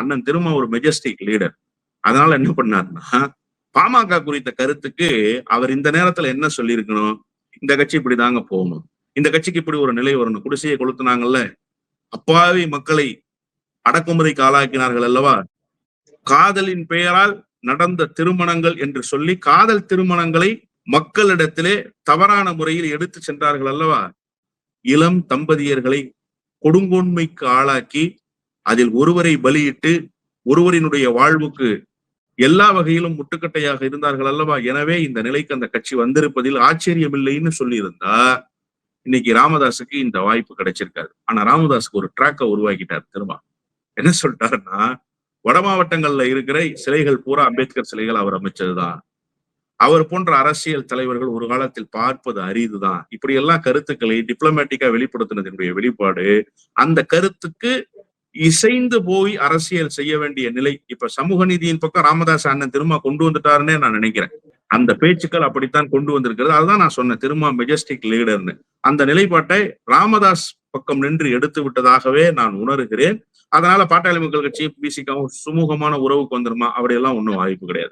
அண்ணன் திருமா ஒரு Majestic leader. அதனால என்ன பண்ணாருன்னா, பாமக குறித்த கருத்துக்கு அவர் இந்த நேரத்துல என்ன சொல்லியிருக்கணும்? இந்த கட்சி இப்படிதாங்க போகணும். இந்த கட்சிக்கு இப்படி ஒரு நிலை வரணும். குடிசையை கொளுத்துனாங்கல்ல, அப்பாவி மக்களை அடக்குமுறைக்கு ஆளாக்கினார்கள் அல்லவா? காதலின் பெயரால் நடந்த திருமணங்கள் என்று சொல்லி காதல் திருமணங்களை மக்களிடத்திலே தவறான முறையில் எடுத்து சென்றார்கள் அல்லவா? இளம் தம்பதியர்களை கொடுங்கோன்மைக்கு ஆளாக்கி அதில் ஒருவரை பலியிட்டு ஒருவரினுடைய வாழ்வுக்கு எல்லா வகையிலும் முட்டுக்கட்டையாக இருந்தார்கள் அல்லவா? எனவே இந்த நிலைக்கு அந்த கட்சி வந்திருப்பதில் ஆச்சரியமில்லைன்னு சொல்லி இருந்தா இன்னைக்கு ராமதாஸுக்கு இந்த வாய்ப்பு கிடைச்சிருக்காரு. ஆனா ராமதாஸுக்கு ஒரு ட்ராக்கை உருவாக்கிட்டார். திரும்ப என்ன சொல்லிட்டாருன்னா, வட மாவட்டங்கள்ல இருக்கிற சிலைகள் பூரா அம்பேத்கர் சிலைகள் அவர் அமைச்சதுதான். அவர் போன்ற அரசியல் தலைவர்கள் ஒரு காலத்தில் பார்ப்பது அரிதுதான். இப்படி எல்லாம் கருத்துக்களை டிப்ளமேட்டிக்கா வெளிப்படுத்தினதனுடைய வெளிப்பாடு அந்த கருத்துக்கு இசைந்து போய் அரசியல் செய்ய வேண்டிய நிலை இப்ப சமூக நீதியின் பக்கம் ராமதாஸ் அண்ணன் திரும்ப கொண்டு வந்துட்டாருன்னே நான் நினைக்கிறேன். அந்த பேச்சுக்கள் அப்படித்தான் கொண்டு வந்திருக்கிறது. அதுதான் நான் சொன்னேன், திரும்ப மெஜஸ்டிக் லீடர்னு. அந்த நிலைப்பாட்டை ராமதாஸ் பக்கம் நின்று எடுத்து விட்டதாகவே நான் உணர்கிறேன். அதனால பாட்டாளி மக்கள் கட்சி பிசிகாவும் சுமூகமான உறவுக்கு வந்துருமா? அப்படியெல்லாம் ஒன்றும் வாய்ப்பு கிடையாது.